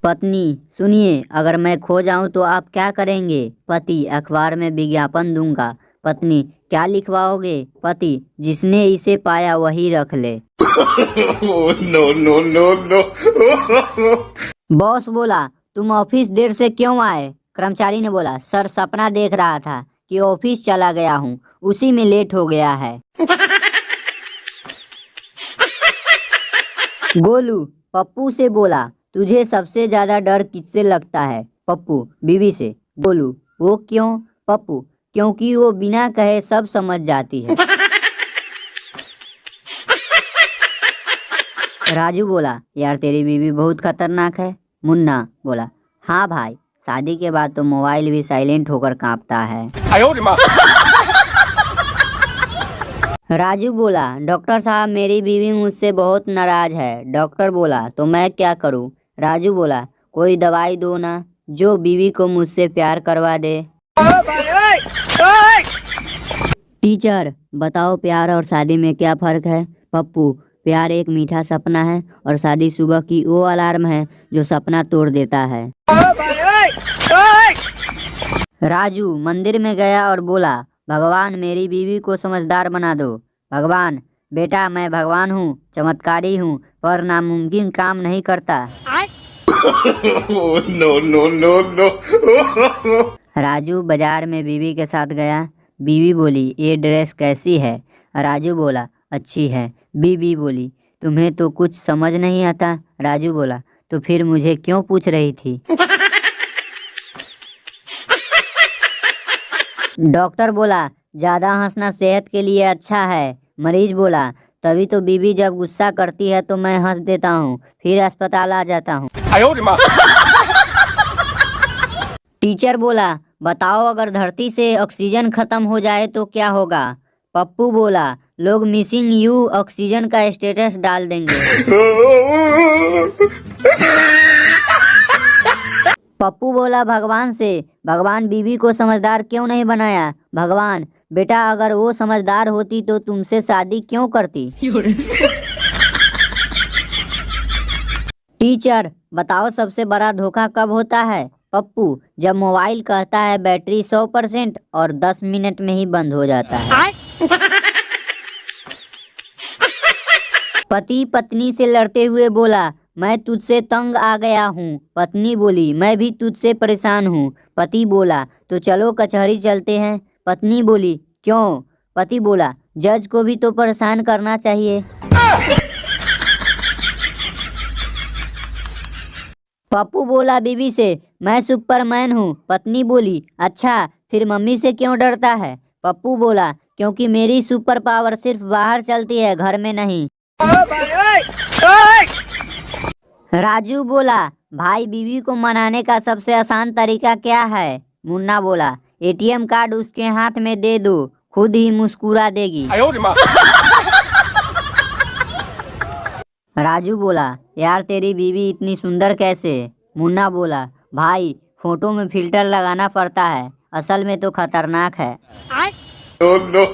पत्नी, सुनिए, अगर मैं खो जाऊं तो आप क्या करेंगे? पति, अखबार में विज्ञापन दूंगा। पत्नी, क्या लिखवाओगे? पति, जिसने इसे पाया वही रख ले। No no no no. Boss बोला, तुम ऑफिस देर से क्यों आए? कर्मचारी ने बोला, सर सपना देख रहा था कि ऑफिस चला गया हूँ, उसी में लेट हो गया है। गोलू पप्पू से बोला, तुझे सबसे ज्यादा डर किससे लगता है? पप्पू, बीवी से। गोलू, वो क्यों? पप्पू, क्योंकि वो बिना कहे सब समझ जाती है। राजू बोला, यार तेरी बीवी बहुत खतरनाक है। मुन्ना बोला, हाँ भाई, शादी के बाद तो मोबाइल भी साइलेंट होकर कांपता है। राजू बोला, डॉक्टर साहब मेरी बीवी मुझसे बहुत नाराज है। डॉक्टर बोला, तो मैं क्या करूं? राजू बोला, कोई दवाई दो ना, जो बीवी को मुझसे प्यार करवा दे। टीचर, बताओ प्यार और शादी में क्या फर्क है? पप्पू, प्यार एक मीठा सपना है और शादी सुबह की वो अलार्म है जो सपना तोड़ देता है। राजू मंदिर में गया और बोला, भगवान मेरी बीवी को समझदार बना दो। भगवान, बेटा मैं भगवान हूँ, चमत्कारी हूँ, पर नामुमकिन काम नहीं करता। No no no no. Raju बाजार में बीवी के साथ गया। बीवी बोली, ये ड्रेस कैसी है? राजू बोला, अच्छी है। बीवी बोली, तुम्हें तो कुछ समझ नहीं आता। राजू बोला, तो फिर मुझे क्यों पूछ रही थी? डॉक्टर बोला, ज्यादा हंसना सेहत के लिए अच्छा है। मरीज बोला, तभी तो बीवी जब गुस्सा करती है तो मैं हंस देता हूँ, फिर अस्पताल आ जाता हूँ। टीचर बोला, बताओ अगर धरती से ऑक्सीजन खत्म हो जाए तो क्या होगा? पप्पू बोला, लोग मिसिंग यू ऑक्सीजन का स्टेटस डाल देंगे। पप्पू बोला भगवान से, भगवान बीवी को समझदार क्यों नहीं बनाया? भगवान, बेटा अगर वो समझदार होती तो तुमसे शादी क्यों करती? टीचर, बताओ सबसे बड़ा धोखा कब होता है? पप्पू, जब मोबाइल कहता है बैटरी 100% और 10 मिनट में ही बंद हो जाता है। पति पत्नी से लड़ते हुए बोला, मैं तुझसे तंग आ गया हूँ। पत्नी बोली, मैं भी तुझसे परेशान हूँ। पति बोला, तो चलो कचहरी चलते हैं। पत्नी बोली, क्यों? पति बोला, जज को भी तो परेशान करना चाहिए। पप्पू बोला बीवी से, मैं सुपरमैन हूँ। पत्नी बोली, अच्छा फिर मम्मी से क्यों डरता है? पप्पू बोला, क्योंकि मेरी सुपर पावर सिर्फ बाहर चलती है, घर में नहीं। राजू बोला, भाई बीवी को मनाने का सबसे आसान तरीका क्या है? मुन्ना बोला, एटीएम कार्ड उसके हाथ में दे दो, खुद ही मुस्कुरा देगी। राजू बोला, यार तेरी बीवी इतनी सुंदर कैसे? मुन्ना बोला, भाई फोटो में फिल्टर लगाना पड़ता है, असल में तो खतरनाक है। No no.